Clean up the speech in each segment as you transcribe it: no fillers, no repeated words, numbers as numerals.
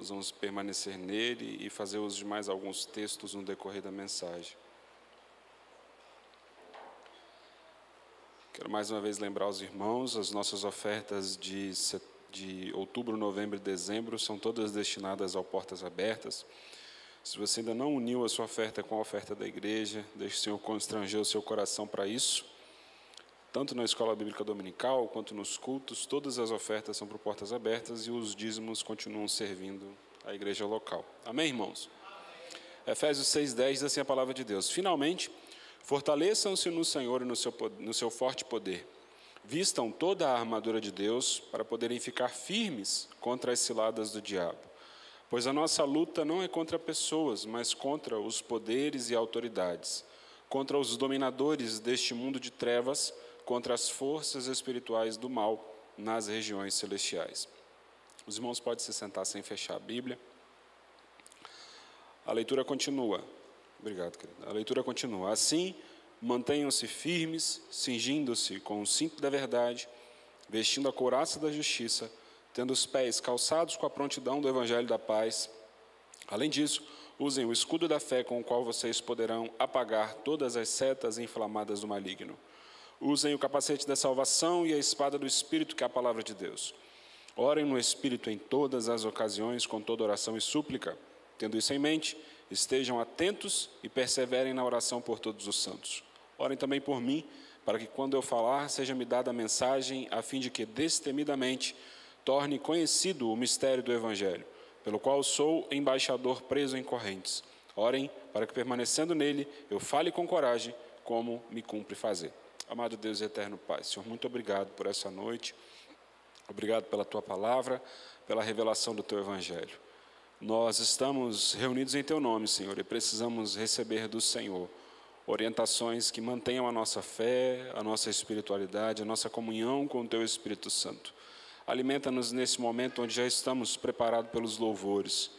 Nós vamos permanecer nele e fazer uso de mais alguns textos no decorrer da mensagem. Quero mais uma vez lembrar aos irmãos, as nossas ofertas de outubro, novembro e dezembro são todas destinadas ao Portas Abertas. Se você ainda não uniu a sua oferta com a oferta da igreja, deixe o Senhor constranger o seu coração para isso. Tanto na escola bíblica dominical, quanto nos cultos, todas as ofertas são para Portas Abertas e os dízimos continuam servindo à igreja local. Amém, irmãos? Efésios 6:10 diz assim a palavra de Deus: finalmente, fortaleçam-se no Senhor e no seu forte poder. Vistam toda a armadura de Deus para poderem ficar firmes contra as ciladas do diabo. Pois a nossa luta não é contra pessoas, mas contra os poderes e autoridades, contra os dominadores deste mundo de trevas, contra as forças espirituais do mal nas regiões celestiais. Os irmãos podem se sentar sem fechar a Bíblia. A leitura continua. Obrigado, querido. A leitura continua. Assim, mantenham-se firmes, cingindo-se com o cinto da verdade, vestindo a couraça da justiça, tendo os pés calçados com a prontidão do evangelho da paz. Além disso, usem o escudo da fé com o qual vocês poderão apagar todas as setas inflamadas do maligno. Usem o capacete da salvação e a espada do Espírito, que é a palavra de Deus. Orem no Espírito em todas as ocasiões, com toda oração e súplica. Tendo isso em mente, estejam atentos e perseverem na oração por todos os santos. Orem também por mim, para que quando eu falar, seja-me dada a mensagem, a fim de que, destemidamente, torne conhecido o mistério do Evangelho, pelo qual sou embaixador preso em correntes. Orem para que, permanecendo nele, eu fale com coragem, como me cumpre fazer. Amado Deus e eterno Pai, Senhor, muito obrigado por essa noite. Obrigado pela Tua palavra, pela revelação do Teu Evangelho. Nós estamos reunidos em Teu nome, Senhor, e precisamos receber do Senhor orientações que mantenham a nossa fé, a nossa espiritualidade, a nossa comunhão com o Teu Espírito Santo. Alimenta-nos nesse momento onde já estamos preparados pelos louvores,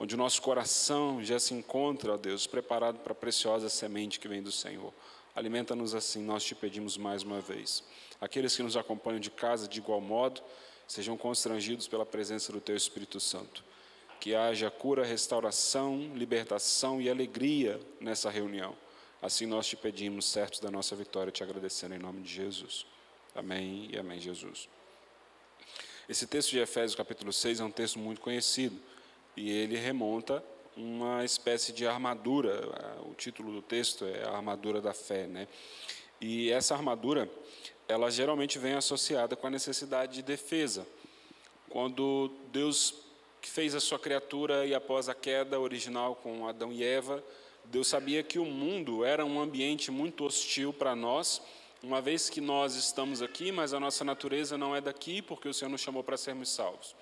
onde o nosso coração já se encontra, ó Deus, preparado para a preciosa semente que vem do Senhor. Alimenta-nos assim, nós te pedimos mais uma vez. Aqueles que nos acompanham de casa, de igual modo, sejam constrangidos pela presença do Teu Espírito Santo. Que haja cura, restauração, libertação e alegria nessa reunião. Assim nós te pedimos, certos da nossa vitória, te agradecendo em nome de Jesus. Amém e amém, Jesus. Esse texto de Efésios capítulo 6 é um texto muito conhecido e ele remonta uma espécie de armadura. O título do texto é a armadura da fé, né? E essa armadura, ela geralmente vem associada com a necessidade de defesa. Quando Deus fez a sua criatura e após a queda original com Adão e Eva, Deus sabia que o mundo era um ambiente muito hostil para nós, uma vez que nós estamos aqui, mas a nossa natureza não é daqui, porque o Senhor nos chamou para sermos salvos.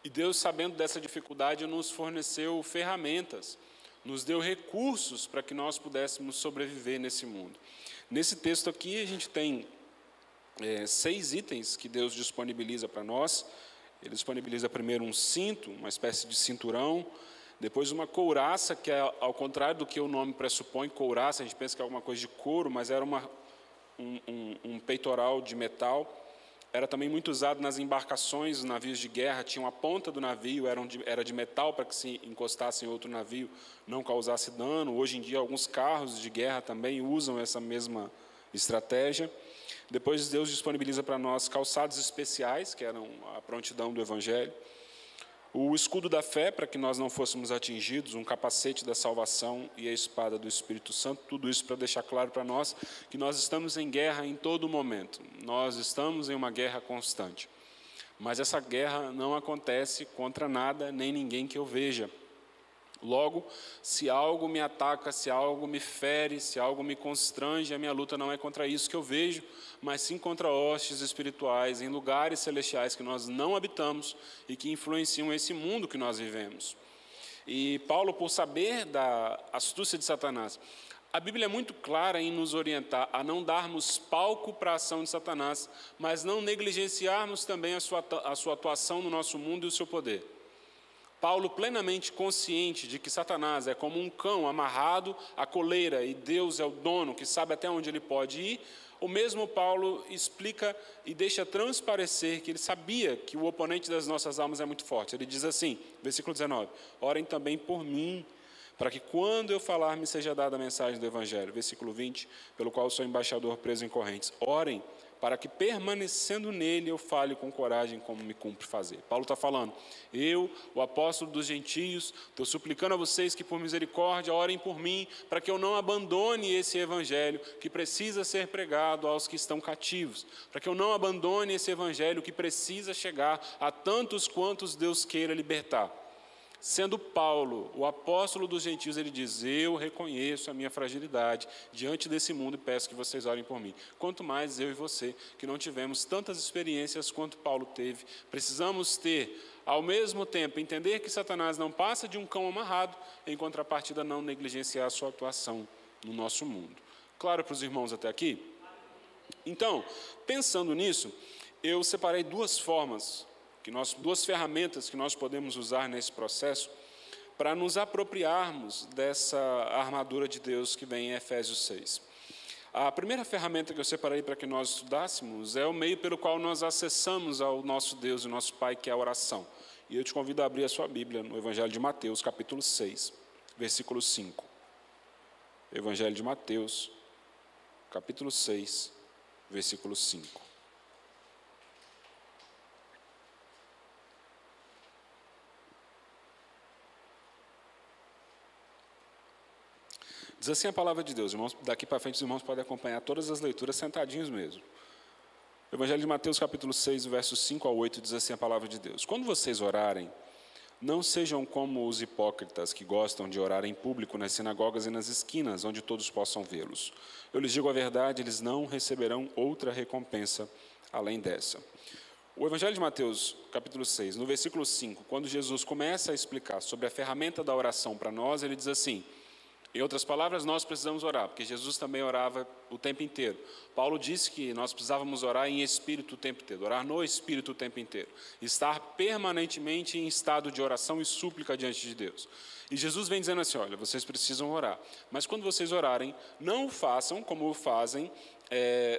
E Deus, sabendo dessa dificuldade, nos forneceu ferramentas, nos deu recursos para que nós pudéssemos sobreviver nesse mundo. Nesse texto aqui, a gente tem 6 itens que Deus disponibiliza para nós. Ele disponibiliza primeiro um cinto, uma espécie de cinturão, depois uma couraça, que é ao contrário do que o nome pressupõe, couraça, a gente pensa que é alguma coisa de couro, mas era um peitoral de metal. Era também muito usado nas embarcações, os navios de guerra, tinham a ponta do navio, era de metal para que se encostasse em outro navio não causasse dano. Hoje em dia, alguns carros de guerra também usam essa mesma estratégia. Depois, Deus disponibiliza para nós calçados especiais, que eram a prontidão do Evangelho. O escudo da fé, para que nós não fôssemos atingidos, um capacete da salvação e a espada do Espírito Santo. Tudo isso para deixar claro para nós que nós estamos em guerra em todo momento. Nós estamos em uma guerra constante. Mas essa guerra não acontece contra nada, nem ninguém que eu veja. Logo, se algo me ataca, se algo me fere, se algo me constrange, a minha luta não é contra isso que eu vejo, mas sim contra hostes espirituais, em lugares celestiais que nós não habitamos e que influenciam esse mundo que nós vivemos. E Paulo, por saber da astúcia de Satanás, a Bíblia é muito clara em nos orientar a não darmos palco para a ação de Satanás, mas não negligenciarmos também a sua atuação no nosso mundo e o seu poder. Paulo, plenamente consciente de que Satanás é como um cão amarrado à coleira e Deus é o dono que sabe até onde ele pode ir, o mesmo Paulo explica e deixa transparecer que ele sabia que o oponente das nossas almas é muito forte. Ele diz assim, versículo 19, orem também por mim, para que quando eu falar me seja dada a mensagem do Evangelho. Versículo 20, pelo qual sou embaixador preso em correntes. Orem para que permanecendo nele eu fale com coragem como me cumpre fazer. Paulo está falando, eu, o apóstolo dos gentios, estou suplicando a vocês que por misericórdia orem por mim, para que eu não abandone esse evangelho que precisa ser pregado aos que estão cativos, para que eu não abandone esse evangelho que precisa chegar a tantos quantos Deus queira libertar. Sendo Paulo, o apóstolo dos gentios, ele diz, eu reconheço a minha fragilidade diante desse mundo e peço que vocês orem por mim. Quanto mais eu e você, que não tivemos tantas experiências quanto Paulo teve, precisamos ter, ao mesmo tempo, entender que Satanás não passa de um cão amarrado, em contrapartida não negligenciar a sua atuação no nosso mundo. Claro para os irmãos até aqui? Então, pensando nisso, eu separei duas ferramentas que nós podemos usar nesse processo para nos apropriarmos dessa armadura de Deus que vem em Efésios 6. A primeira ferramenta que eu separei para que nós estudássemos é o meio pelo qual nós acessamos ao nosso Deus e nosso Pai, que é a oração. E eu te convido a abrir a sua Bíblia no Evangelho de Mateus, capítulo 6, versículo 5. Evangelho de Mateus, capítulo 6, versículo 5. Diz assim a palavra de Deus, irmãos, daqui para frente os irmãos podem acompanhar todas as leituras sentadinhos mesmo. O Evangelho de Mateus, capítulo 6, versos 5 a 8, diz assim a palavra de Deus. Quando vocês orarem, não sejam como os hipócritas que gostam de orar em público nas sinagogas e nas esquinas, onde todos possam vê-los. Eu lhes digo a verdade, eles não receberão outra recompensa além dessa. O Evangelho de Mateus, capítulo 6, no versículo 5, quando Jesus começa a explicar sobre a ferramenta da oração para nós, ele diz assim, em outras palavras, nós precisamos orar, porque Jesus também orava o tempo inteiro. Paulo disse que nós precisávamos orar em espírito o tempo inteiro, orar no espírito o tempo inteiro, estar permanentemente em estado de oração e súplica diante de Deus. E Jesus vem dizendo assim, olha, vocês precisam orar, mas quando vocês orarem, não o façam como o fazem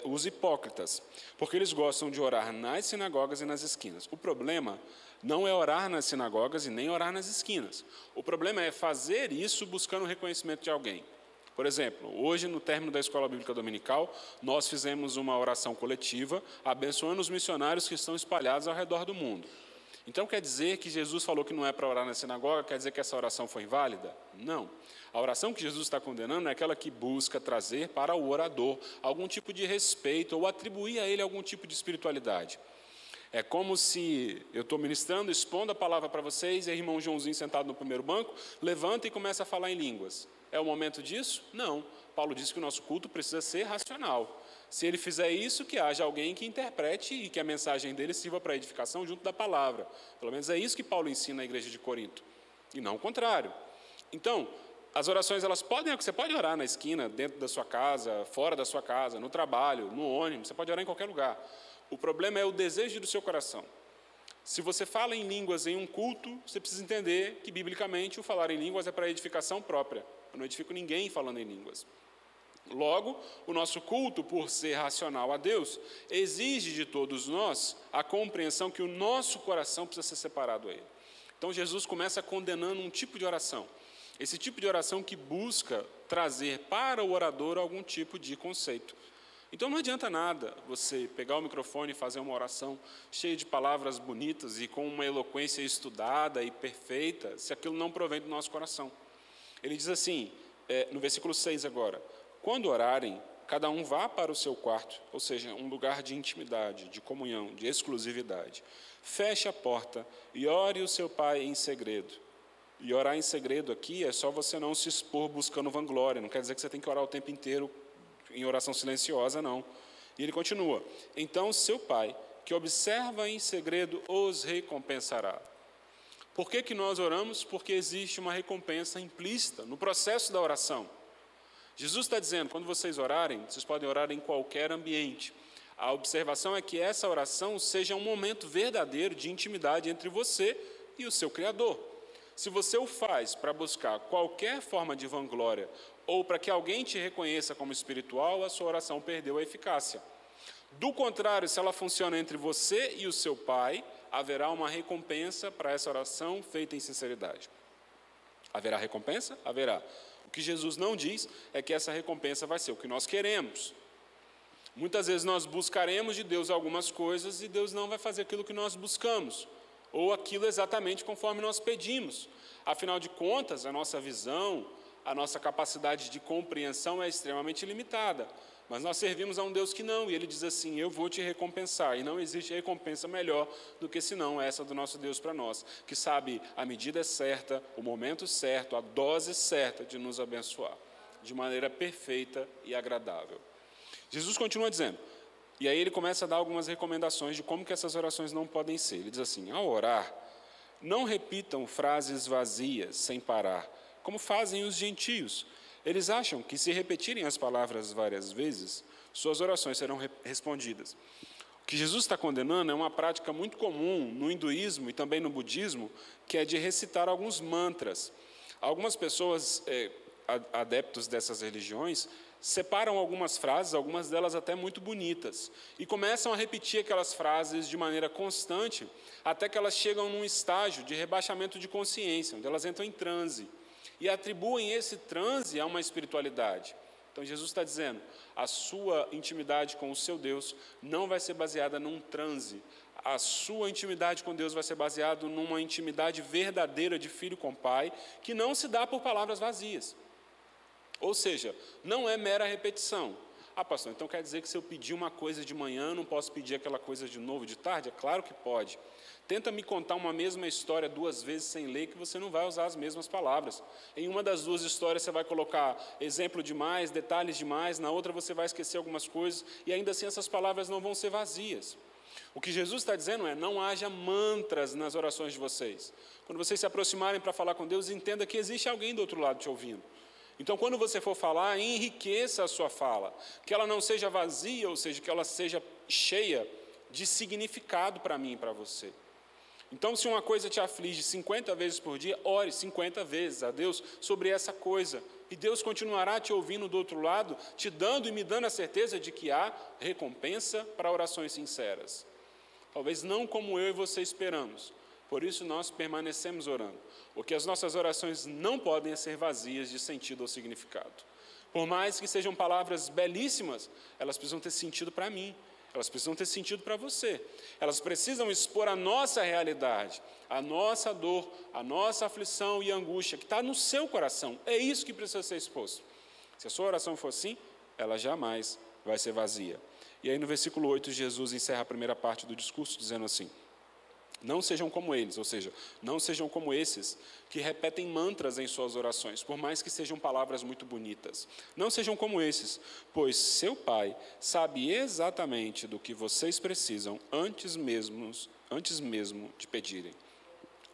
os hipócritas, porque eles gostam de orar nas sinagogas e nas esquinas. O problema não é orar nas sinagogas e nem orar nas esquinas. O problema é fazer isso buscando o reconhecimento de alguém. Por exemplo, hoje, no término da Escola Bíblica Dominical, nós fizemos uma oração coletiva, abençoando os missionários que estão espalhados ao redor do mundo. Então, quer dizer que Jesus falou que não é para orar na sinagoga, quer dizer que essa oração foi inválida? Não. A oração que Jesus está condenando é aquela que busca trazer para o orador algum tipo de respeito ou atribuir a ele algum tipo de espiritualidade. É como se eu estou ministrando, expondo a palavra para vocês, e o irmão Joãozinho sentado no primeiro banco, levanta e começa a falar em línguas. É o momento disso? Não. Paulo diz que o nosso culto precisa ser racional. Se ele fizer isso, que haja alguém que interprete e que a mensagem dele sirva para edificação junto da palavra. Pelo menos é isso que Paulo ensina na igreja de Corinto, e não o contrário. Então, as orações, você pode orar na esquina, dentro da sua casa, fora da sua casa, no trabalho, no ônibus, você pode orar em qualquer lugar. O problema é o desejo do seu coração. Se você fala em línguas em um culto, você precisa entender que, biblicamente, o falar em línguas é para edificação própria. Eu não edifico ninguém falando em línguas. Logo, o nosso culto, por ser racional a Deus, exige de todos nós a compreensão que o nosso coração precisa ser separado a Ele. Então, Jesus começa condenando um tipo de oração. Esse tipo de oração que busca trazer para o orador algum tipo de conceito. Então não adianta nada você pegar o microfone e fazer uma oração cheia de palavras bonitas e com uma eloquência estudada e perfeita, se aquilo não provém do nosso coração. Ele diz assim, no versículo 6 agora, quando orarem, cada um vá para o seu quarto, ou seja, um lugar de intimidade, de comunhão, de exclusividade. Feche a porta e ore o seu pai em segredo. E orar em segredo aqui é só você não se expor buscando vanglória, não quer dizer que você tem que orar o tempo inteiro em oração silenciosa, não. E ele continua, então seu pai, que observa em segredo, os recompensará. Por que nós oramos? Porque existe uma recompensa implícita no processo da oração. Jesus está dizendo, quando vocês orarem, vocês podem orar em qualquer ambiente. A observação é que essa oração seja um momento verdadeiro de intimidade entre você e o seu Criador. Se você o faz para buscar qualquer forma de vanglória ou para que alguém te reconheça como espiritual, a sua oração perdeu a eficácia. Do contrário, se ela funciona entre você e o seu Pai, haverá uma recompensa para essa oração feita em sinceridade. Haverá recompensa? Haverá. O que Jesus não diz é que essa recompensa vai ser o que nós queremos. Muitas vezes nós buscaremos de Deus algumas coisas e Deus não vai fazer aquilo que nós buscamos, ou aquilo exatamente conforme nós pedimos. Afinal de contas, a nossa visão, a nossa capacidade de compreensão é extremamente limitada. Mas nós servimos a um Deus que não, e Ele diz assim, eu vou te recompensar, e não existe recompensa melhor do que senão essa do nosso Deus para nós, que sabe a medida certa, o momento certo, a dose certa de nos abençoar, de maneira perfeita e agradável. Jesus continua dizendo, e aí ele começa a dar algumas recomendações de como que essas orações não podem ser. Ele diz assim, ao orar, não repitam frases vazias, sem parar, como fazem os gentios. Eles acham que se repetirem as palavras várias vezes, suas orações serão respondidas. O que Jesus está condenando é uma prática muito comum no hinduísmo e também no budismo, que é de recitar alguns mantras. Algumas pessoas, adeptos dessas religiões, separam algumas frases, algumas delas até muito bonitas, e começam a repetir aquelas frases de maneira constante, até que elas chegam num estágio de rebaixamento de consciência, onde elas entram em transe, e atribuem esse transe a uma espiritualidade. Então Jesus está dizendo, a sua intimidade com o seu Deus não vai ser baseada num transe, a sua intimidade com Deus vai ser baseada numa intimidade verdadeira de filho com pai, que não se dá por palavras vazias. Ou seja, não é mera repetição. Ah, pastor, então quer dizer que se eu pedir uma coisa de manhã, não posso pedir aquela coisa de novo de tarde? É claro que pode. Tenta me contar uma mesma história 2 vezes sem ler, que você não vai usar as mesmas palavras. Em uma das 2 histórias você vai colocar exemplo demais, detalhes demais, na outra você vai esquecer algumas coisas, e ainda assim essas palavras não vão ser vazias. O que Jesus está dizendo é, não haja mantras nas orações de vocês. Quando vocês se aproximarem para falar com Deus, entenda que existe alguém do outro lado te ouvindo. Então, quando você for falar, enriqueça a sua fala, que ela não seja vazia, ou seja, que ela seja cheia de significado para mim e para você. Então, se uma coisa te aflige 50 vezes por dia, ore 50 vezes a Deus sobre essa coisa, e Deus continuará te ouvindo do outro lado, te dando e me dando a certeza de que há recompensa para orações sinceras. Talvez não como eu e você esperamos, por isso nós permanecemos orando, porque as nossas orações não podem ser vazias de sentido ou significado. Por mais que sejam palavras belíssimas, elas precisam ter sentido para mim, elas precisam ter sentido para você. Elas precisam expor a nossa realidade, a nossa dor, a nossa aflição e angústia, que está no seu coração. É isso que precisa ser exposto. Se a sua oração for assim, ela jamais vai ser vazia. E aí no versículo 8, Jesus encerra a primeira parte do discurso dizendo assim, não sejam como eles, ou seja, não sejam como esses que repetem mantras em suas orações, por mais que sejam palavras muito bonitas. Não sejam como esses, pois seu Pai sabe exatamente do que vocês precisam antes mesmo de pedirem.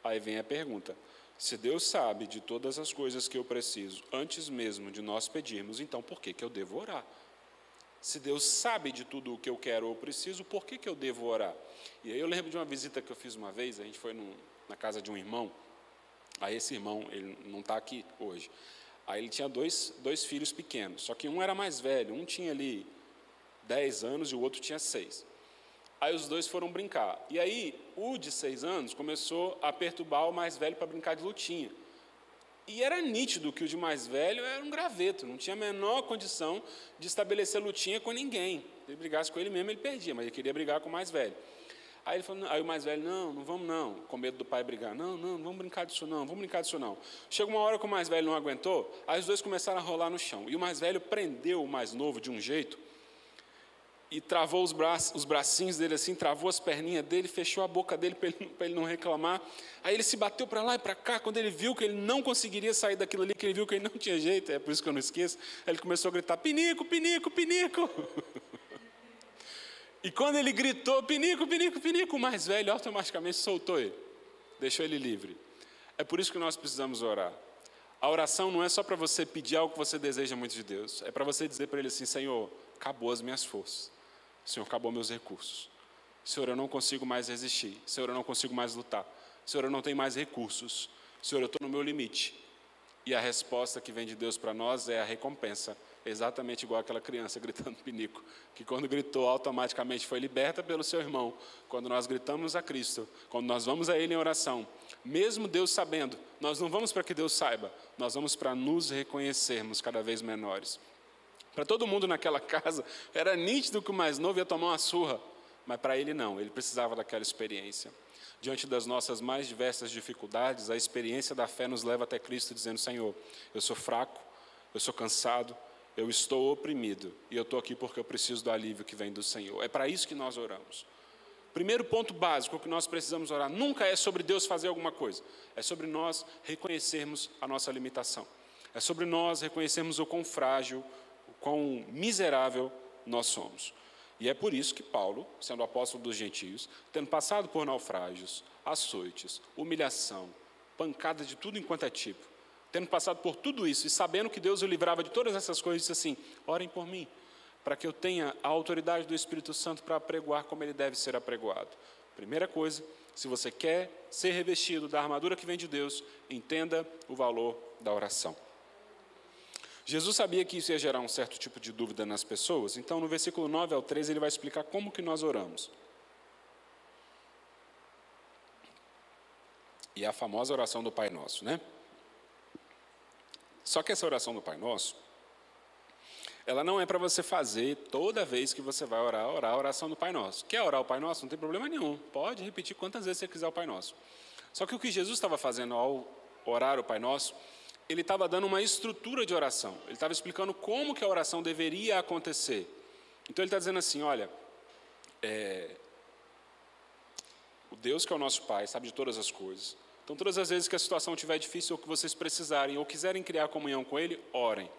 Aí vem a pergunta, se Deus sabe de todas as coisas que eu preciso antes mesmo de nós pedirmos, então por que eu devo orar? Se Deus sabe de tudo o que eu quero ou preciso, por que eu devo orar? E aí eu lembro de uma visita que eu fiz uma vez, a gente foi na casa de um irmão, aí esse irmão, ele não está aqui hoje, aí ele tinha dois filhos pequenos, só que um era mais velho, um tinha ali 10 anos e o outro tinha 6. Aí os dois foram brincar, e aí o de 6 anos começou a perturbar o mais velho para brincar de lutinha. E era nítido que o de mais velho era um graveto, não tinha a menor condição de estabelecer lutinha com ninguém. Se ele brigasse com ele mesmo, ele perdia, mas ele queria brigar com o mais velho. Aí ele falou, aí o mais velho, não vamos não, com medo do pai brigar, não vamos brincar disso não. Chega uma hora que o mais velho não aguentou, aí os dois começaram a rolar no chão. E o mais velho prendeu o mais novo de um jeito, e travou os bracinhos dele assim, travou as perninhas dele, fechou a boca dele para ele não reclamar. Aí ele se bateu para lá e para cá, quando ele viu que ele não conseguiria sair daquilo ali, que ele viu que ele não tinha jeito, é por isso que eu não esqueço, aí ele começou a gritar, pinico, pinico, pinico. E quando ele gritou, pinico, pinico, pinico, o mais velho automaticamente soltou ele, deixou ele livre. É por isso que nós precisamos orar. A oração não é só para você pedir algo que você deseja muito de Deus, é para você dizer para ele assim, Senhor, acabou as minhas forças. Senhor, acabou meus recursos. Senhor, eu não consigo mais resistir. Senhor, eu não consigo mais lutar. Senhor, eu não tenho mais recursos. Senhor, eu estou no meu limite. E a resposta que vem de Deus para nós é a recompensa, exatamente igual aquela criança gritando pinico, que quando gritou automaticamente foi liberta pelo seu irmão. Quando nós gritamos a Cristo, quando nós vamos a Ele em oração, mesmo Deus sabendo, nós não vamos para que Deus saiba, nós vamos para nos reconhecermos cada vez menores. Para todo mundo naquela casa, era nítido que o mais novo ia tomar uma surra, mas para ele não, ele precisava daquela experiência. Diante das nossas mais diversas dificuldades, a experiência da fé nos leva até Cristo, dizendo: Senhor, eu sou fraco, eu sou cansado, eu estou oprimido, e eu estou aqui porque eu preciso do alívio que vem do Senhor. É para isso que nós oramos. Primeiro ponto básico que nós precisamos orar, nunca é sobre Deus fazer alguma coisa, é sobre nós reconhecermos a nossa limitação. É sobre nós reconhecermos o quão frágil, o quão miserável nós somos. E é por isso que Paulo, sendo apóstolo dos gentios, tendo passado por naufrágios, açoites, humilhação, pancada de tudo enquanto é tipo, tendo passado por tudo isso e sabendo que Deus o livrava de todas essas coisas, disse assim: orem por mim, para que eu tenha a autoridade do Espírito Santo para apregoar como ele deve ser apregoado. Primeira coisa, se você quer ser revestido da armadura que vem de Deus, entenda o valor da oração. Jesus sabia que isso ia gerar um certo tipo de dúvida nas pessoas, então no versículo 9 ao 13 ele vai explicar como que nós oramos. E é a famosa oração do Pai Nosso, né? Só que essa oração do Pai Nosso, ela não é para você fazer toda vez que você vai orar a oração do Pai Nosso. Quer orar o Pai Nosso? Não tem problema nenhum, pode repetir quantas vezes você quiser o Pai Nosso. Só que o que Jesus estava fazendo ao orar o Pai Nosso, ele estava dando uma estrutura de oração. Ele estava explicando como que a oração deveria acontecer. Então ele está dizendo assim: olha, o Deus que é o nosso Pai sabe de todas as coisas. Então todas as vezes que a situação estiver difícil, ou que vocês precisarem, ou quiserem criar comunhão com Ele, orem.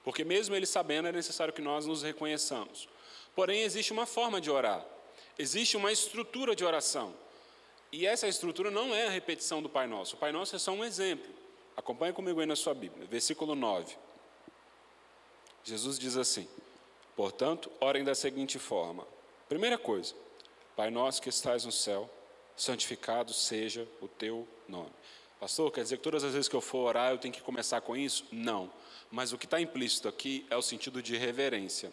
Porque mesmo Ele sabendo, é necessário que nós nos reconheçamos. Porém, existe uma forma de orar. Existe uma estrutura de oração. E essa estrutura não é a repetição do Pai Nosso. O Pai Nosso é só um exemplo. Acompanhe comigo aí na sua Bíblia, versículo 9. Jesus diz assim: portanto, orem da seguinte forma. Primeira coisa: Pai nosso que estás no céu, santificado seja o teu nome. Pastor, quer dizer que todas as vezes que eu for orar, eu tenho que começar com isso? Não. Mas o que está implícito aqui é o sentido de reverência.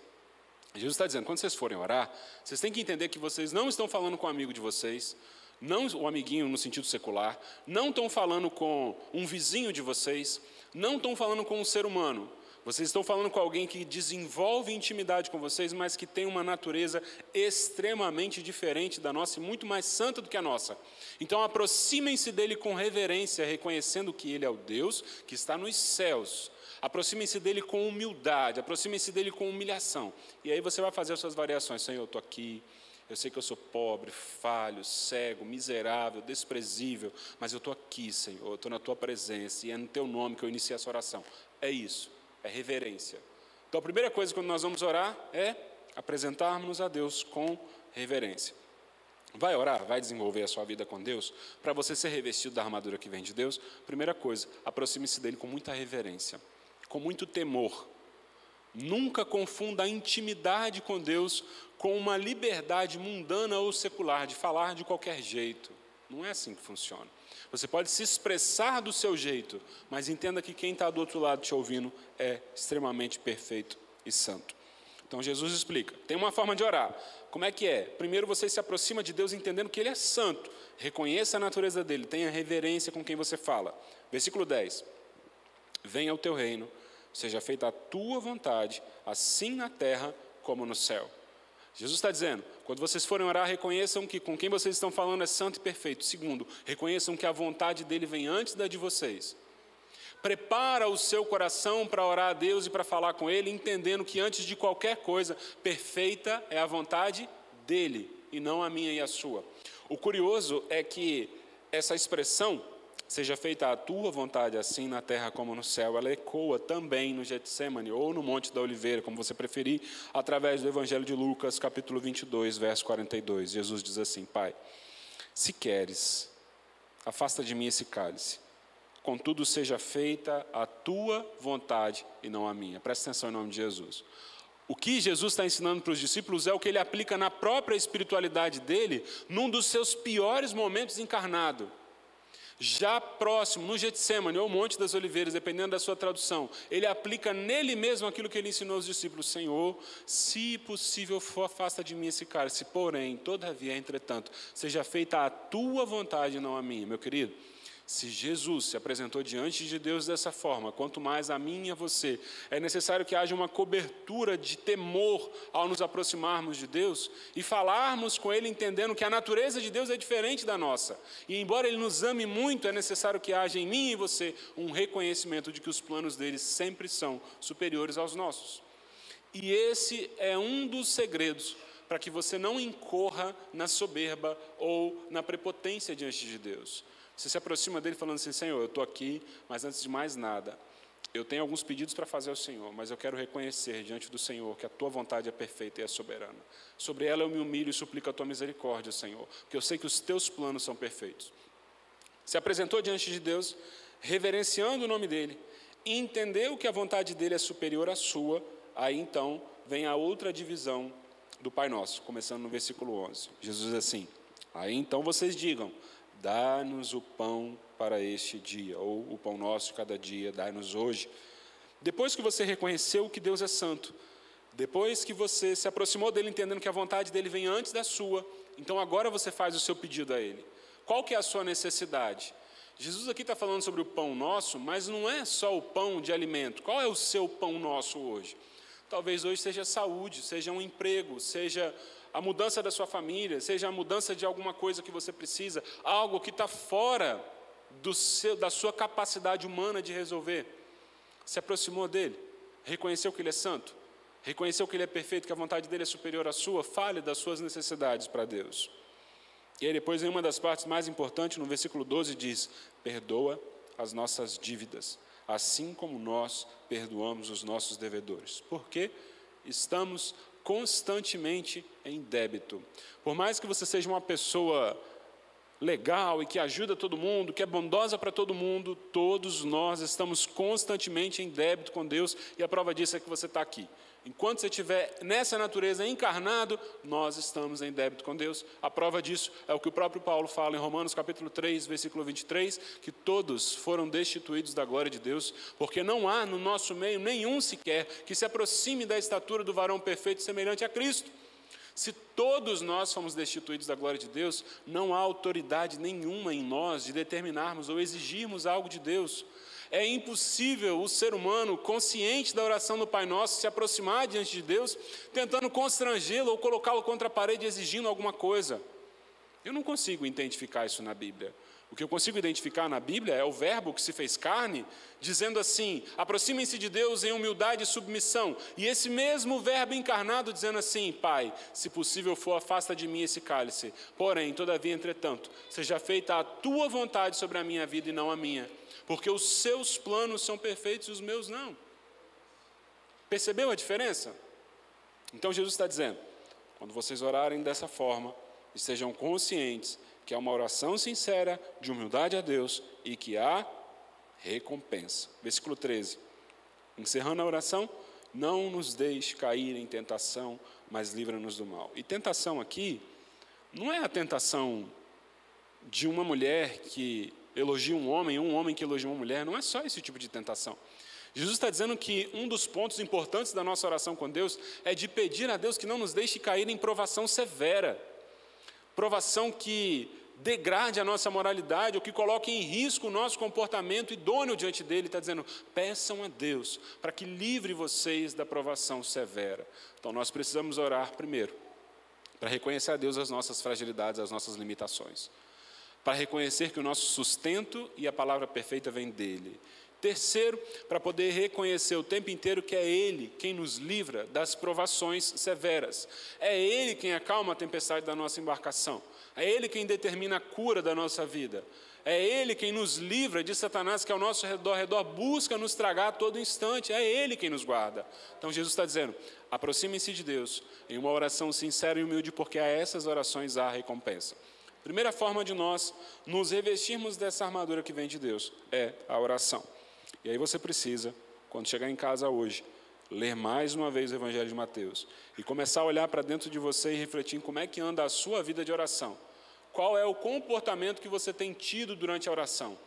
Jesus está dizendo, quando vocês forem orar, vocês têm que entender que vocês não estão falando com um amigo de vocês, não o amiguinho no sentido secular, não estão falando com um vizinho de vocês, não estão falando com um ser humano. Vocês estão falando com alguém que desenvolve intimidade com vocês, mas que tem uma natureza extremamente diferente da nossa e muito mais santa do que a nossa. Então aproximem-se dele com reverência, reconhecendo que ele é o Deus que está nos céus. Aproximem-se dele com humildade, aproximem-se dele com humilhação. E aí você vai fazer as suas variações. Senhor, eu estou aqui. Eu sei que eu sou pobre, falho, cego, miserável, desprezível, mas eu estou aqui, Senhor, eu estou na Tua presença, e é no Teu nome que eu iniciei essa oração. É isso, é reverência. Então a primeira coisa quando nós vamos orar é apresentarmos a Deus com reverência. Vai orar, vai desenvolver a sua vida com Deus, para você ser revestido da armadura que vem de Deus. Primeira coisa, aproxime-se dele com muita reverência, com muito temor. Nunca confunda a intimidade com Deus com uma liberdade mundana ou secular, de falar de qualquer jeito. Não é assim que funciona. Você pode se expressar do seu jeito, mas entenda que quem está do outro lado te ouvindo é extremamente perfeito e santo. Então Jesus explica, tem uma forma de orar. Como é que é? Primeiro você se aproxima de Deus entendendo que Ele é santo. Reconheça a natureza dEle, tenha reverência com quem você fala. Versículo 10. Venha o teu reino, seja feita a tua vontade, assim na terra como no céu. Jesus está dizendo, quando vocês forem orar, reconheçam que com quem vocês estão falando é santo e perfeito. Segundo, reconheçam que a vontade dele vem antes da de vocês. Prepara o seu coração para orar a Deus e para falar com Ele, entendendo que antes de qualquer coisa, perfeita é a vontade dEle, e não a minha e a sua. O curioso é que essa expressão, seja feita a tua vontade, assim na terra como no céu, ela ecoa também no Getsêmani, ou no Monte da Oliveira, como você preferir, através do Evangelho de Lucas, capítulo 22, verso 42. Jesus diz assim, Pai, se queres, afasta de mim esse cálice, contudo seja feita a tua vontade e não a minha. Presta atenção em nome de Jesus. O que Jesus está ensinando para os discípulos é o que ele aplica na própria espiritualidade dele, num dos seus piores momentos encarnado. Já próximo, no Getsêmani, ou Monte das Oliveiras, dependendo da sua tradução, ele aplica nele mesmo aquilo que ele ensinou aos discípulos. Senhor, se possível for, afasta de mim esse cálice, porém, todavia, entretanto, seja feita a tua vontade e não a minha. Meu querido, se Jesus se apresentou diante de Deus dessa forma, quanto mais a mim e a você, é necessário que haja uma cobertura de temor ao nos aproximarmos de Deus e falarmos com Ele entendendo que a natureza de Deus é diferente da nossa. E embora Ele nos ame muito, é necessário que haja em mim e você um reconhecimento de que os planos dele sempre são superiores aos nossos. E esse é um dos segredos para que você não incorra na soberba ou na prepotência diante de Deus. Você se aproxima dele falando assim: Senhor, eu estou aqui, mas antes de mais nada, eu tenho alguns pedidos para fazer ao Senhor, mas eu quero reconhecer diante do Senhor que a tua vontade é perfeita e é soberana. Sobre ela eu me humilho e suplico a tua misericórdia, Senhor, porque eu sei que os teus planos são perfeitos. Se apresentou diante de Deus, reverenciando o nome dele, e entendeu que a vontade dele é superior à sua, aí então vem a outra divisão do Pai Nosso, começando no versículo 11. Jesus diz assim: aí então vocês digam: dá-nos o pão para este dia, ou o pão nosso de cada dia, dá-nos hoje. Depois que você reconheceu que Deus é santo, depois que você se aproximou dele entendendo que a vontade dele vem antes da sua, então agora você faz o seu pedido a ele. Qual que é a sua necessidade? Jesus aqui está falando sobre o pão nosso, mas não é só o pão de alimento. Qual é o seu pão nosso hoje? Talvez hoje seja saúde, seja um emprego, seja a mudança da sua família, seja a mudança de alguma coisa que você precisa, algo que está fora da sua capacidade humana de resolver. Se aproximou dele, reconheceu que ele é santo, reconheceu que ele é perfeito, que a vontade dele é superior à sua, fale das suas necessidades para Deus. E aí depois, em uma das partes mais importantes, no versículo 12, diz: perdoa as nossas dívidas, assim como nós perdoamos os nossos devedores. Por quê? Estamos constantemente em débito. Por mais que você seja uma pessoa legal e que ajuda todo mundo, que é bondosa para todo mundo, todos nós estamos constantemente em débito com Deus, e a prova disso é que você está aqui. Enquanto você estiver nessa natureza encarnado, nós estamos em débito com Deus. A prova disso é o que o próprio Paulo fala em Romanos capítulo 3, versículo 23, que todos foram destituídos da glória de Deus, porque não há no nosso meio nenhum sequer que se aproxime da estatura do varão perfeito semelhante a Cristo. Se todos nós fomos destituídos da glória de Deus, não há autoridade nenhuma em nós de determinarmos ou exigirmos algo de Deus. É impossível o ser humano, consciente da oração do Pai Nosso, se aproximar diante de Deus, tentando constrangê-lo ou colocá-lo contra a parede exigindo alguma coisa. Eu não consigo identificar isso na Bíblia. O que eu consigo identificar na Bíblia é o verbo que se fez carne, dizendo assim: aproximem-se de Deus em humildade e submissão. E esse mesmo verbo encarnado dizendo assim: Pai, se possível for, afasta de mim esse cálice. Porém, todavia, entretanto, seja feita a tua vontade sobre a minha vida e não a minha. Porque os seus planos são perfeitos e os meus não. Percebeu a diferença? Então Jesus está dizendo: quando vocês orarem dessa forma, estejam conscientes que é uma oração sincera, de humildade a Deus, e que há recompensa. Versículo 13. Encerrando a oração: não nos deixe cair em tentação, mas livra-nos do mal. E tentação aqui, não é a tentação de uma mulher que elogia um homem que elogia uma mulher, não é só esse tipo de tentação. Jesus está dizendo que um dos pontos importantes da nossa oração com Deus é de pedir a Deus que não nos deixe cair em provação severa. Provação que degrade a nossa moralidade, ou que coloque em risco o nosso comportamento idôneo diante dele. Está dizendo: peçam a Deus para que livre vocês da provação severa. Então nós precisamos orar primeiro, para reconhecer a Deus as nossas fragilidades, as nossas limitações. Para reconhecer que o nosso sustento e a palavra perfeita vem dele. Terceiro, para poder reconhecer o tempo inteiro que é Ele quem nos livra das provações severas. É Ele quem acalma a tempestade da nossa embarcação. É Ele quem determina a cura da nossa vida. É Ele quem nos livra de Satanás, que ao nosso redor busca nos tragar a todo instante. É Ele quem nos guarda. Então Jesus está dizendo: aproximem-se de Deus em uma oração sincera e humilde, porque a essas orações há recompensa. Primeira forma de nós nos revestirmos dessa armadura que vem de Deus é a oração. E aí você precisa, quando chegar em casa hoje, ler mais uma vez o Evangelho de Mateus e começar a olhar para dentro de você e refletir em como é que anda a sua vida de oração. qual é o comportamento que você tem tido durante a oração.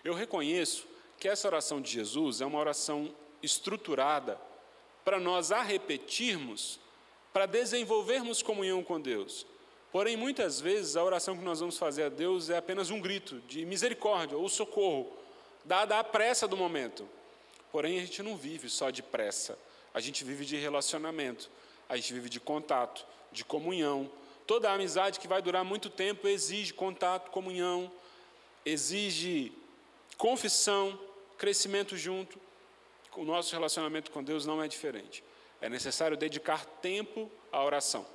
Eu reconheço que essa oração de Jesus é uma oração estruturada para nós a repetirmos, para desenvolvermos comunhão com Deus. Porém, muitas vezes, a oração que nós vamos fazer a Deus é apenas um grito de misericórdia ou socorro, dada a pressa do momento. Porém, a gente não vive só de pressa, a gente vive de relacionamento, a gente vive de contato, de comunhão. Toda a amizade que vai durar muito tempo exige contato, comunhão, exige confissão, crescimento junto. O nosso relacionamento com Deus não é diferente. É necessário dedicar tempo à oração.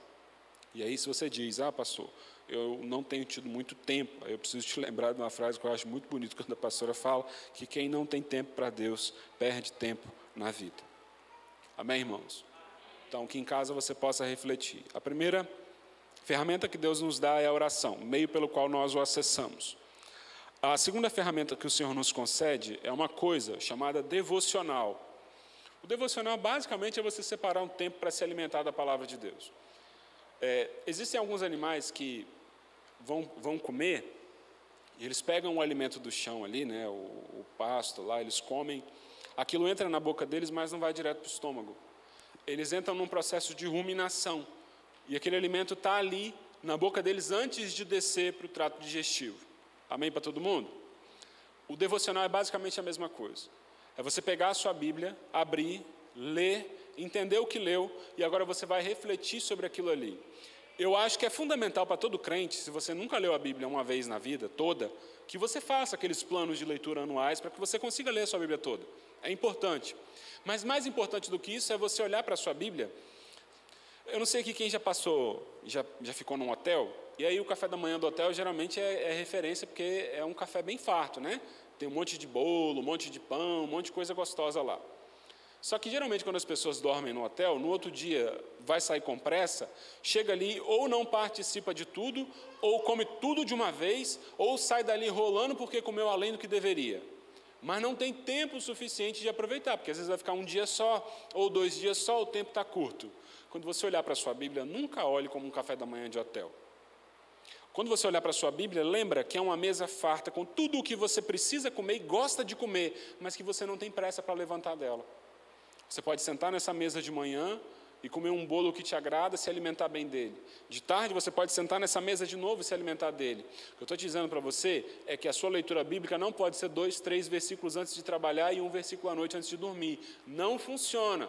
E aí, se você diz, pastor, eu não tenho tido muito tempo, aí eu preciso te lembrar de uma frase que eu acho muito bonita, quando a pastora fala que quem não tem tempo para Deus, perde tempo na vida. Amém, irmãos? Então, que em casa você possa refletir. A primeira ferramenta que Deus nos dá é a oração, o meio pelo qual nós o acessamos. A segunda ferramenta que o Senhor nos concede é uma coisa chamada devocional. O devocional, basicamente, é você separar um tempo para se alimentar da palavra de Deus. Existem alguns animais que vão comer, e eles pegam o alimento do chão ali, né, o pasto lá, eles comem, aquilo entra na boca deles, mas não vai direto para o estômago. Eles entram num processo de ruminação, e aquele alimento está ali na boca deles antes de descer para o trato digestivo. Amém para todo mundo? O devocional é basicamente a mesma coisa. É você pegar a sua Bíblia, abrir, ler, entender o que leu, e agora você vai refletir sobre aquilo ali. Eu acho que é fundamental para todo crente, se você nunca leu a Bíblia uma vez na vida toda, que você faça aqueles planos de leitura anuais para que você consiga ler a sua Bíblia toda. É importante. Mas mais importante do que isso é você olhar para a sua Bíblia. Eu não sei aqui quem já passou, já ficou num hotel, e aí o café da manhã do hotel geralmente é referência, porque é um café bem farto, né? Tem um monte de bolo, um monte de pão, um monte de coisa gostosa lá. Só que geralmente quando as pessoas dormem no hotel, no outro dia vai sair com pressa, chega ali ou não participa de tudo, ou come tudo de uma vez, ou sai dali rolando porque comeu além do que deveria. Mas não tem tempo suficiente de aproveitar, porque às vezes vai ficar um dia só, ou 2 dias só, o tempo está curto. Quando você olhar para a sua Bíblia, nunca olhe como um café da manhã de hotel. Quando você olhar para a sua Bíblia, lembra que é uma mesa farta com tudo o que você precisa comer e gosta de comer, mas que você não tem pressa para levantar dela. Você pode sentar nessa mesa de manhã e comer um bolo que te agrada, se alimentar bem dele. De tarde, você pode sentar nessa mesa de novo e se alimentar dele. O que eu estou dizendo para você é que a sua leitura bíblica não pode ser 2, 3 versículos antes de trabalhar e 1 versículo à noite antes de dormir. Não funciona.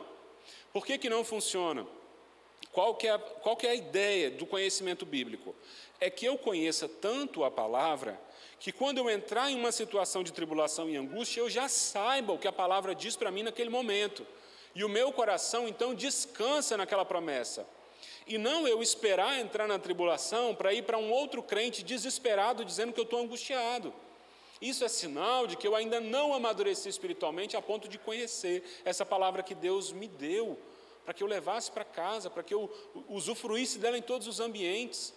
Por que não funciona? Qual que é a ideia do conhecimento bíblico? É que eu conheça tanto a palavra, que quando eu entrar em uma situação de tribulação e angústia, eu já saiba o que a palavra diz para mim naquele momento. E o meu coração, então, descansa naquela promessa. E não eu esperar entrar na tribulação para ir para um outro crente desesperado, dizendo que eu estou angustiado. Isso é sinal de que eu ainda não amadureci espiritualmente a ponto de conhecer essa palavra que Deus me deu, para que eu levasse para casa, para que eu usufruísse dela em todos os ambientes.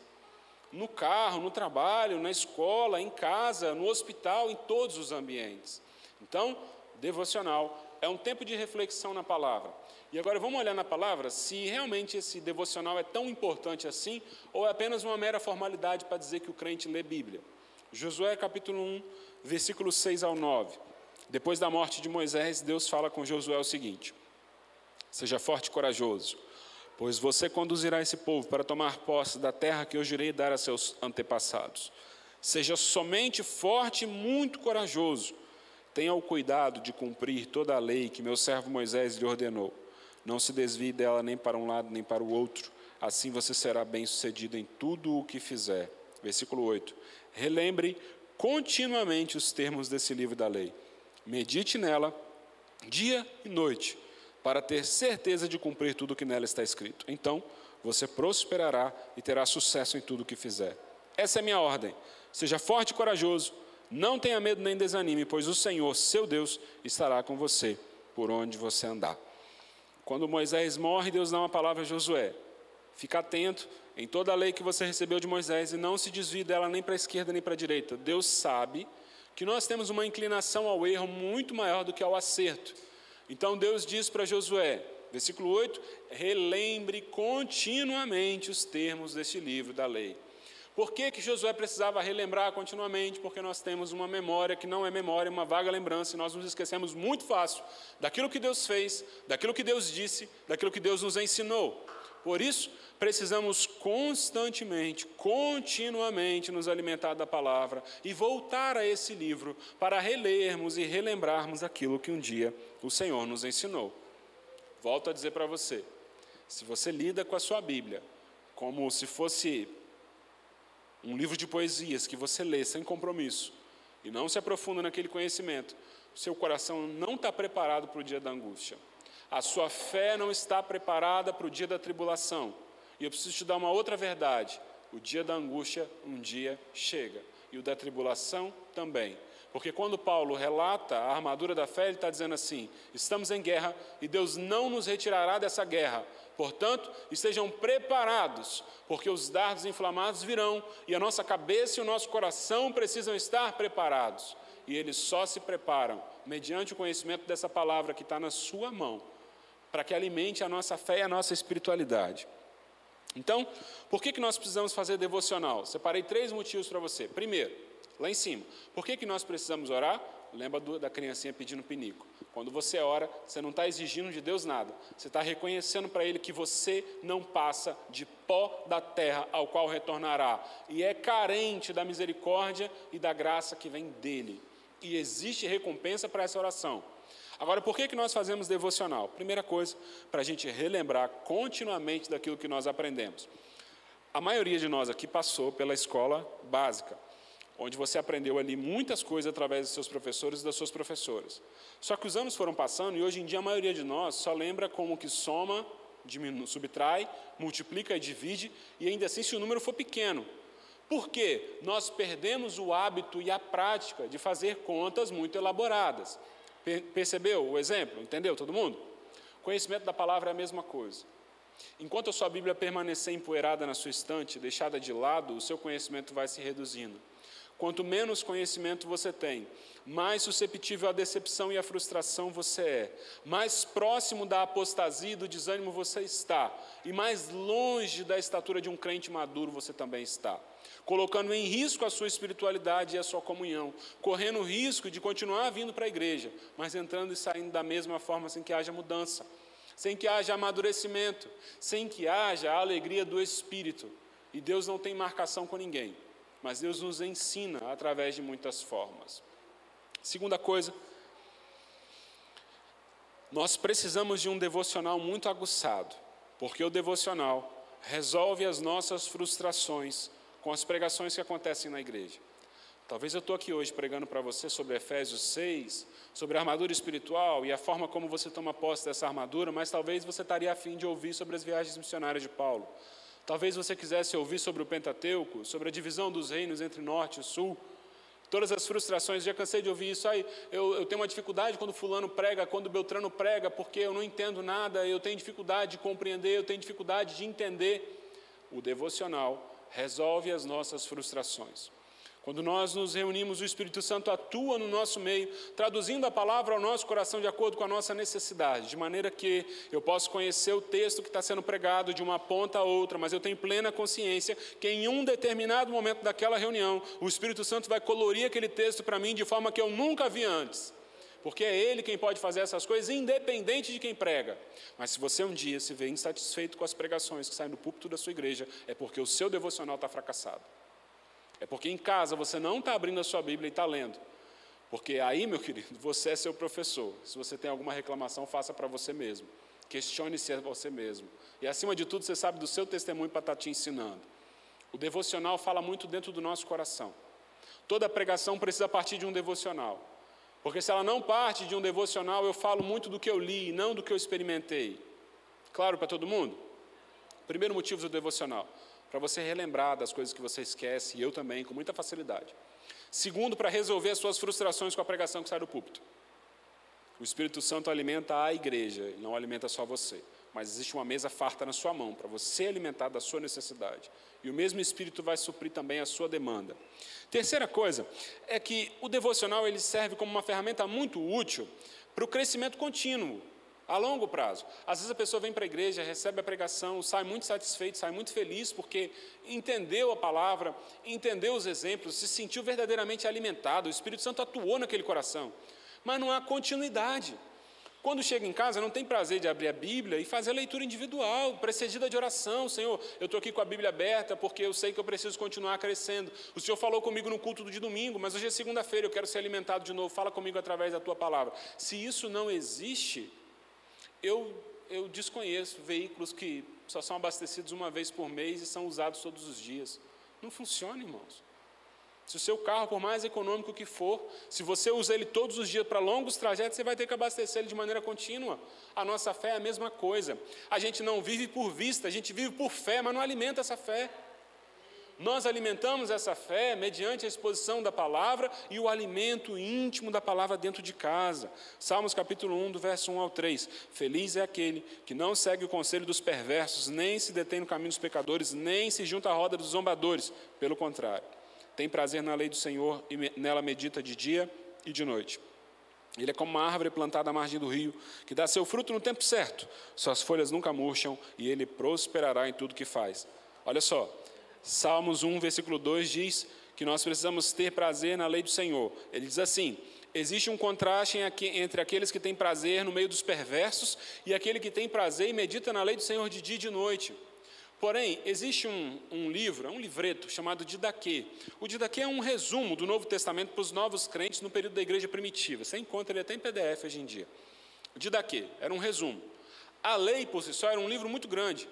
No carro, no trabalho, na escola, em casa, no hospital, em todos os ambientes. Então, devocional é um tempo de reflexão na palavra. E agora vamos olhar na palavra se realmente esse devocional é tão importante assim, ou é apenas uma mera formalidade para dizer que o crente lê Bíblia. Josué capítulo 1, versículos 6 ao 9. Depois da morte de Moisés, Deus fala com Josué o seguinte: seja forte e corajoso, pois você conduzirá esse povo para tomar posse da terra que eu jurei dar a seus antepassados. Seja somente forte e muito corajoso. Tenha o cuidado de cumprir toda a lei que meu servo Moisés lhe ordenou. Não se desvie dela nem para um lado nem para o outro. Assim você será bem-sucedido em tudo o que fizer. Versículo 8. Relembre continuamente os termos desse livro da lei. Medite nela dia e noite, para ter certeza de cumprir tudo o que nela está escrito. Então, você prosperará e terá sucesso em tudo o que fizer. Essa é a minha ordem. Seja forte e corajoso. Não tenha medo nem desanime, pois o Senhor, seu Deus, estará com você por onde você andar. Quando Moisés morre, Deus dá uma palavra a Josué. Fica atento em toda a lei que você recebeu de Moisés e não se desvie dela nem para a esquerda nem para a direita. Deus sabe que nós temos uma inclinação ao erro muito maior do que ao acerto. Então Deus diz para Josué, versículo 8, relembre continuamente os termos deste livro da lei. Por que Josué precisava relembrar continuamente? Porque nós temos uma memória que não é memória, uma vaga lembrança, e nós nos esquecemos muito fácil daquilo que Deus fez, daquilo que Deus disse, daquilo que Deus nos ensinou. Por isso, precisamos constantemente, continuamente nos alimentar da palavra e voltar a esse livro para relermos e relembrarmos aquilo que um dia o Senhor nos ensinou. Volto a dizer para você, se você lida com a sua Bíblia como se fosse um livro de poesias que você lê sem compromisso e não se aprofunda naquele conhecimento, seu coração não está preparado para o dia da angústia. A sua fé não está preparada para o dia da tribulação. E eu preciso te dar uma outra verdade. O dia da angústia um dia chega. E o da tribulação também. Porque quando Paulo relata a armadura da fé, ele está dizendo assim: estamos em guerra e Deus não nos retirará dessa guerra. Portanto, estejam preparados, porque os dardos inflamados virão e a nossa cabeça e o nosso coração precisam estar preparados. E eles só se preparam mediante o conhecimento dessa palavra que está na sua mão, para que alimente a nossa fé e a nossa espiritualidade. Então, por que nós precisamos fazer devocional? Separei 3 motivos para você. Primeiro, lá em cima, por que nós precisamos orar? Lembra da criancinha pedindo pinico. Quando você ora, você não está exigindo de Deus nada. Você está reconhecendo para Ele que você não passa de pó da terra ao qual retornará. E é carente da misericórdia e da graça que vem dEle. E existe recompensa para essa oração. Agora, por que nós fazemos devocional? Primeira coisa, para a gente relembrar continuamente daquilo que nós aprendemos. A maioria de nós aqui passou pela escola básica, onde você aprendeu ali muitas coisas através dos seus professores e das suas professoras. Só que os anos foram passando e hoje em dia a maioria de nós só lembra como que soma, diminui, subtrai, multiplica e divide, e ainda assim se o número for pequeno. Por quê? Nós perdemos o hábito e a prática de fazer contas muito elaboradas. Percebeu o exemplo? Entendeu todo mundo? O conhecimento da palavra é a mesma coisa. Enquanto a sua Bíblia permanecer empoeirada na sua estante, deixada de lado, o seu conhecimento vai se reduzindo. Quanto menos conhecimento você tem, mais susceptível à decepção e à frustração você é, mais próximo da apostasia e do desânimo você está, e mais longe da estatura de um crente maduro você também está, colocando em risco a sua espiritualidade e a sua comunhão, correndo o risco de continuar vindo para a igreja, mas entrando e saindo da mesma forma sem que haja mudança, sem que haja amadurecimento, sem que haja a alegria do Espírito. E Deus não tem marcação com ninguém, mas Deus nos ensina através de muitas formas. Segunda coisa, nós precisamos de um devocional muito aguçado, porque o devocional resolve as nossas frustrações com as pregações que acontecem na igreja. Talvez eu estou aqui hoje pregando para você sobre Efésios 6, sobre a armadura espiritual e a forma como você toma posse dessa armadura, mas talvez você estaria a fim de ouvir sobre as viagens missionárias de Paulo. Talvez você quisesse ouvir sobre o Pentateuco, sobre a divisão dos reinos entre norte e sul, todas as frustrações. Já cansei de ouvir isso. Eu tenho uma dificuldade quando fulano prega, quando Beltrano prega, porque eu não entendo nada, eu tenho dificuldade de compreender, eu tenho dificuldade de entender. O devocional resolve as nossas frustrações. Quando nós nos reunimos, o Espírito Santo atua no nosso meio, traduzindo a palavra ao nosso coração de acordo com a nossa necessidade, de maneira que eu posso conhecer o texto que está sendo pregado de uma ponta a outra, mas eu tenho plena consciência que em um determinado momento daquela reunião, o Espírito Santo vai colorir aquele texto para mim de forma que eu nunca vi antes, porque é Ele quem pode fazer essas coisas, independente de quem prega. Mas se você um dia se vê insatisfeito com as pregações que saem do púlpito da sua igreja, é porque o seu devocional está fracassado. É porque em casa você não está abrindo a sua Bíblia e está lendo. Porque aí, meu querido, você é seu professor. Se você tem alguma reclamação, faça para você mesmo. Questione-se a você mesmo. E acima de tudo, você sabe do seu testemunho para estar te ensinando. O devocional fala muito dentro do nosso coração. Toda pregação precisa partir de um devocional. Porque se ela não parte de um devocional, eu falo muito do que eu li e não do que eu experimentei. Claro para todo mundo? Primeiro motivo do devocional, para você relembrar das coisas que você esquece, e eu também, com muita facilidade. Segundo, para resolver as suas frustrações com a pregação que sai do púlpito. O Espírito Santo alimenta a igreja, ele não alimenta só você. Mas existe uma mesa farta na sua mão, para você alimentar da sua necessidade. E o mesmo Espírito vai suprir também a sua demanda. Terceira coisa, é que o devocional ele serve como uma ferramenta muito útil para o crescimento contínuo. a longo prazo. Às vezes a pessoa vem para a igreja, recebe a pregação, sai muito satisfeito, sai muito feliz, porque entendeu a palavra, entendeu os exemplos, se sentiu verdadeiramente alimentado, o Espírito Santo atuou naquele coração. Mas não há continuidade. Quando chega em casa, não tem prazer de abrir a Bíblia e fazer a leitura individual, precedida de oração. Senhor, eu estou aqui com a Bíblia aberta porque eu sei que eu preciso continuar crescendo. O Senhor falou comigo no culto de domingo, mas hoje é segunda-feira, eu quero ser alimentado de novo. Fala comigo através da Tua palavra. Se isso não existe, eu desconheço veículos que só são abastecidos uma vez por mês e são usados todos os dias. Não funciona, irmãos. Se o seu carro, por mais econômico que for, se você usa ele todos os dias para longos trajetos, você vai ter que abastecer ele de maneira contínua. A nossa fé é a mesma coisa. A gente não vive por vista, a gente vive por fé, mas não alimenta essa fé. Nós alimentamos essa fé mediante a exposição da palavra e o alimento íntimo da palavra dentro de casa. Salmos capítulo 1, do verso 1 ao 3. Feliz é aquele que não segue o conselho dos perversos, nem se detém no caminho dos pecadores, nem se junta à roda dos zombadores. Pelo contrário, tem prazer na lei do Senhor e nela medita de dia e de noite. Ele é como uma árvore plantada à margem do rio, que dá seu fruto no tempo certo. Suas folhas nunca murcham e ele prosperará em tudo que faz. Olha só, Salmos 1, versículo 2 diz que nós precisamos ter prazer na lei do Senhor. Ele diz assim: existe um contraste entre aqueles que têm prazer no meio dos perversos e aquele que tem prazer e medita na lei do Senhor de dia e de noite. Porém, existe um livro, um livreto chamado Didaquê. O Didaquê é um resumo do Novo Testamento para os novos crentes no período da igreja primitiva. Você encontra ele até em PDF hoje em dia. O Didaquê era um resumo. A lei, por si só, era um livro muito grande.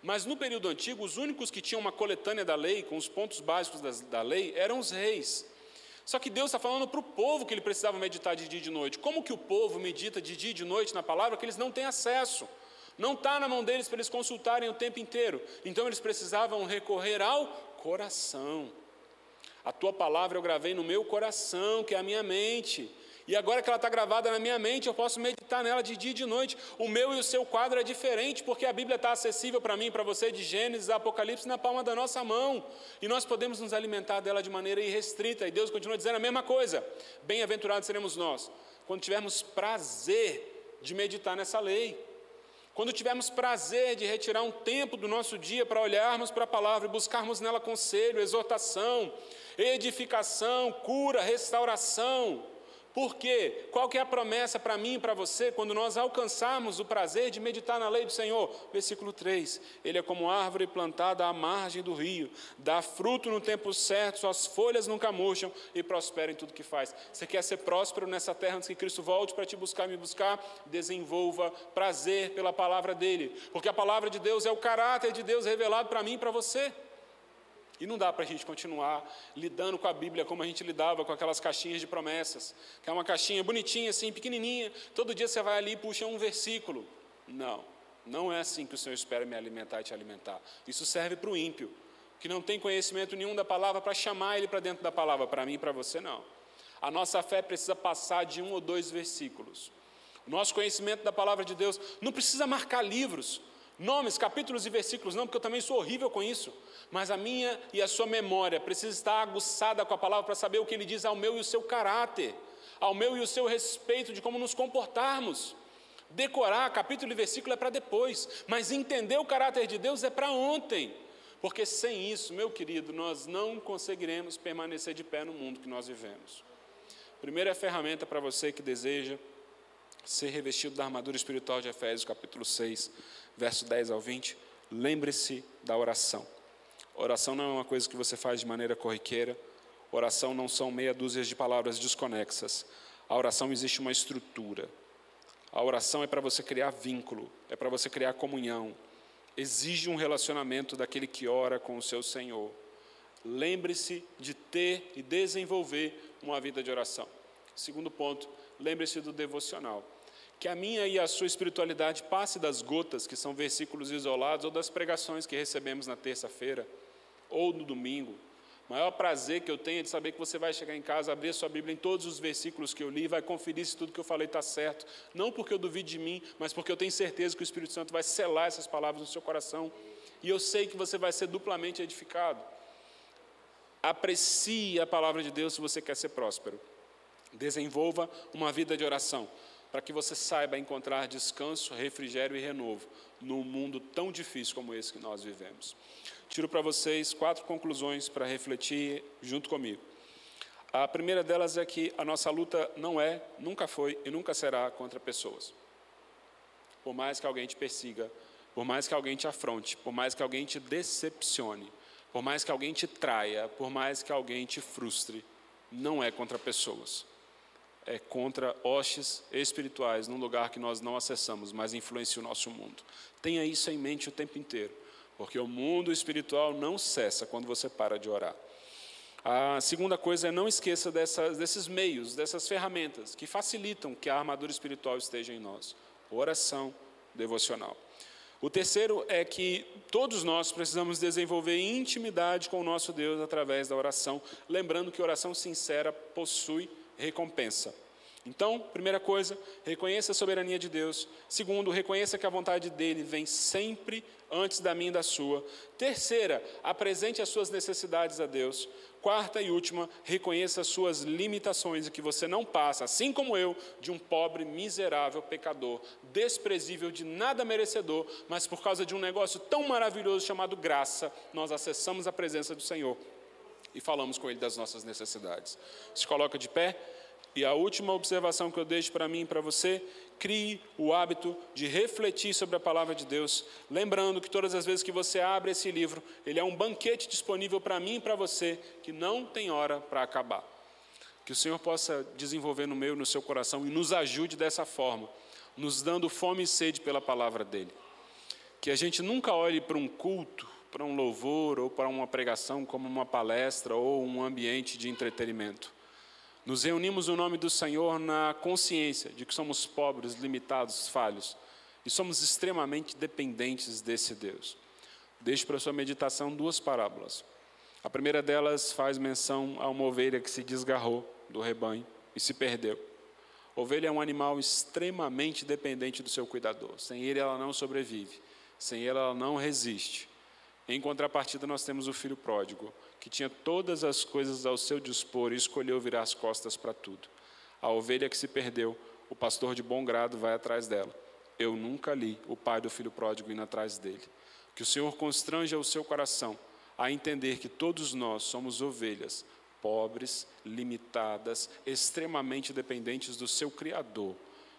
Mas no período antigo, os únicos que tinham uma coletânea da lei, com os pontos básicos da lei, eram os reis. Só que Deus está falando para o povo que ele precisava meditar de dia e de noite. Como que o povo medita de dia e de noite na palavra que eles não têm acesso? Não está na mão deles para eles consultarem o tempo inteiro. Então eles precisavam recorrer ao coração. A tua palavra eu gravei no meu coração, que é a minha mente. E agora que ela está gravada na minha mente, eu posso meditar nela de dia e de noite. O meu e o seu quadro é diferente, porque a Bíblia está acessível para mim e para você, de Gênesis a Apocalipse, na palma da nossa mão. E nós podemos nos alimentar dela de maneira irrestrita. E Deus continua dizendo a mesma coisa. Bem-aventurados seremos nós, quando tivermos prazer de meditar nessa lei. Quando tivermos prazer de retirar um tempo do nosso dia para olharmos para a palavra e buscarmos nela conselho, exortação, edificação, cura, restauração. Por quê? Qual que é a promessa para mim e para você quando nós alcançarmos o prazer de meditar na lei do Senhor? Versículo 3, ele é como árvore plantada à margem do rio, dá fruto no tempo certo, suas folhas nunca murcham e prospera em tudo que faz. Você quer ser próspero nessa terra antes que Cristo volte para te buscar e me buscar? Desenvolva prazer pela palavra dele, porque a palavra de Deus é o caráter de Deus revelado para mim e para você. E não dá para a gente continuar lidando com a Bíblia como a gente lidava com aquelas caixinhas de promessas, que é uma caixinha bonitinha assim, pequenininha, todo dia você vai ali e puxa um versículo. Não é assim que o Senhor espera me alimentar e te alimentar. Isso serve para o ímpio, que não tem conhecimento nenhum da palavra, para chamar ele para dentro da palavra. Para mim e para você não. A nossa fé precisa passar de 1 ou 2 versículos. O nosso conhecimento da palavra de Deus não precisa marcar livros, nomes, capítulos e versículos, não, porque eu também sou horrível com isso. Mas a minha e a sua memória precisa estar aguçada com a palavra para saber o que ele diz ao meu e o seu caráter, ao meu e o seu respeito de como nos comportarmos. Decorar capítulo e versículo é para depois, mas entender o caráter de Deus é para ontem. Porque sem isso, meu querido, nós não conseguiremos permanecer de pé no mundo que nós vivemos. Primeira ferramenta para você que deseja ser revestido da armadura espiritual de Efésios, capítulo 6, verso 10 ao 20, lembre-se da oração. Oração não é uma coisa que você faz de maneira corriqueira. Oração não são meia dúzia de palavras desconexas. A oração existe uma estrutura. A oração é para você criar vínculo, é para você criar comunhão. Exige um relacionamento daquele que ora com o seu Senhor. Lembre-se de ter e desenvolver uma vida de oração. Segundo ponto, lembre-se do devocional. Que a minha e a sua espiritualidade passe das gotas, que são versículos isolados, ou das pregações que recebemos na terça-feira, ou no domingo. O maior prazer que eu tenho é de saber que você vai chegar em casa, abrir a sua Bíblia em todos os versículos que eu li, vai conferir se tudo que eu falei está certo. Não porque eu duvide de mim, mas porque eu tenho certeza que o Espírito Santo vai selar essas palavras no seu coração. E eu sei que você vai ser duplamente edificado. Aprecie a palavra de Deus se você quer ser próspero. Desenvolva uma vida de oração. para que você saiba encontrar descanso, refrigério e renovo num mundo tão difícil como esse que nós vivemos. Tiro para vocês 4 conclusões para refletir junto comigo. A primeira delas é que a nossa luta não é, nunca foi e nunca será contra pessoas. Por mais que alguém te persiga, por mais que alguém te afronte, por mais que alguém te decepcione, por mais que alguém te traia, por mais que alguém te frustre, não é contra pessoas. É contra hostes espirituais num lugar que nós não acessamos, mas influencia o nosso mundo. Tenha isso em mente o tempo inteiro, porque o mundo espiritual não cessa quando você para de orar. A segunda coisa é não esqueça desses meios, dessas ferramentas que facilitam que a armadura espiritual esteja em nós. Oração devocional. O terceiro é que todos nós precisamos desenvolver intimidade com o nosso Deus através da oração, lembrando que oração sincera possui recompensa. Então, primeira coisa, reconheça a soberania de Deus. Segundo, reconheça que a vontade dele vem sempre antes da minha e da sua. Terceira, apresente as suas necessidades a Deus. Quarta e última, reconheça as suas limitações e que você não passa, assim como eu, de um pobre, miserável pecador, desprezível, de nada merecedor, mas por causa de um negócio tão maravilhoso chamado graça, nós acessamos a presença do Senhor e falamos com Ele das nossas necessidades. Se coloca de pé. E a última observação que eu deixo para mim e para você, crie o hábito de refletir sobre a palavra de Deus, lembrando que todas as vezes que você abre esse livro, ele é um banquete disponível para mim e para você, que não tem hora para acabar. Que o Senhor possa desenvolver no meu e no seu coração e nos ajude dessa forma, nos dando fome e sede pela palavra dele. Que a gente nunca olhe para um culto, para um louvor ou para uma pregação como uma palestra ou um ambiente de entretenimento. Nos reunimos no nome do Senhor na consciência de que somos pobres, limitados, falhos e somos extremamente dependentes desse Deus. Deixo para sua meditação 2 parábolas. A primeira delas faz menção a uma ovelha que se desgarrou do rebanho e se perdeu. A ovelha é um animal extremamente dependente do seu cuidador. Sem ele ela não sobrevive, sem ele ela não resiste. Em contrapartida, nós temos o filho pródigo, que tinha todas as coisas ao seu dispor e escolheu virar as costas para tudo. A ovelha que se perdeu, o pastor de bom grado vai atrás dela. Eu nunca li o pai do filho pródigo indo atrás dele. Que o Senhor constranja o seu coração a entender que todos nós somos ovelhas, pobres, limitadas, extremamente dependentes do seu Criador.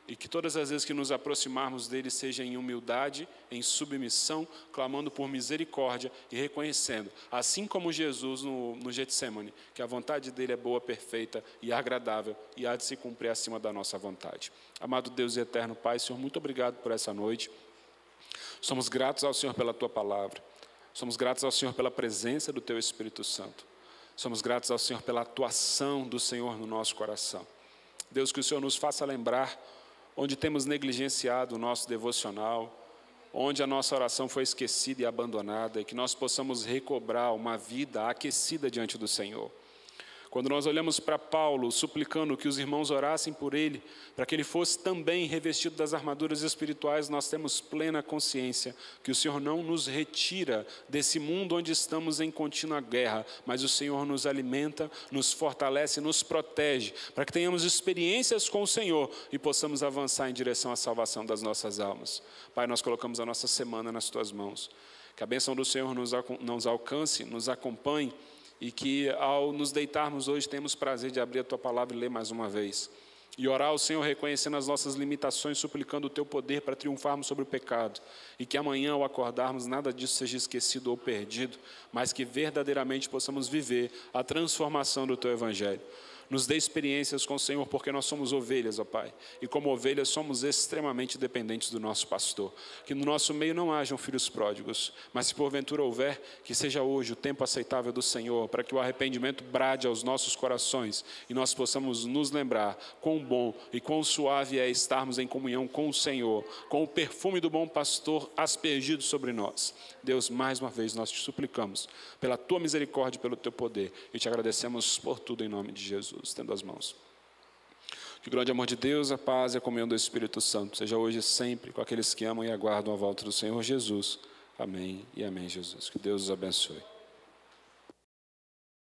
E que todas as vezes que nos aproximarmos dele seja em humildade, em submissão, clamando por misericórdia e reconhecendo, assim como Jesus no Getsemane, que a vontade dele é boa, perfeita e agradável e há de se cumprir acima da nossa vontade. Amado Deus e eterno Pai, Senhor, muito obrigado por essa noite. Somos gratos ao Senhor pela Tua palavra. Somos gratos ao Senhor pela presença do Teu Espírito Santo. Somos gratos ao Senhor pela atuação do Senhor no nosso coração. Deus, que o Senhor nos faça lembrar onde temos negligenciado o nosso devocional, onde a nossa oração foi esquecida e abandonada, e que nós possamos recobrar uma vida aquecida diante do Senhor. Quando nós olhamos para Paulo, suplicando que os irmãos orassem por ele, para que ele fosse também revestido das armaduras espirituais, nós temos plena consciência que o Senhor não nos retira desse mundo onde estamos em contínua guerra, mas o Senhor nos alimenta, nos fortalece, nos protege, para que tenhamos experiências com o Senhor e possamos avançar em direção à salvação das nossas almas. Pai, nós colocamos a nossa semana nas Tuas mãos. Que a bênção do Senhor nos alcance, nos acompanhe, e que ao nos deitarmos hoje temos prazer de abrir a Tua palavra e ler mais uma vez. E orar ao Senhor reconhecendo as nossas limitações, suplicando o Teu poder para triunfarmos sobre o pecado. E que amanhã ao acordarmos nada disso seja esquecido ou perdido, mas que verdadeiramente possamos viver a transformação do Teu Evangelho. Nos dê experiências com o Senhor, porque nós somos ovelhas, ó Pai. E como ovelhas somos extremamente dependentes do nosso pastor. Que no nosso meio não hajam filhos pródigos, mas se porventura houver, que seja hoje o tempo aceitável do Senhor, para que o arrependimento brade aos nossos corações e nós possamos nos lembrar quão bom e quão suave é estarmos em comunhão com o Senhor, com o perfume do bom pastor aspergido sobre nós. Deus, mais uma vez nós te suplicamos pela Tua misericórdia e pelo Teu poder e te agradecemos por tudo em nome de Jesus. Estendo as mãos. Que o grande amor de Deus, a paz e a comunhão do Espírito Santo seja hoje e sempre com aqueles que amam e aguardam a volta do Senhor Jesus. Amém e amém, Jesus. Que Deus os abençoe.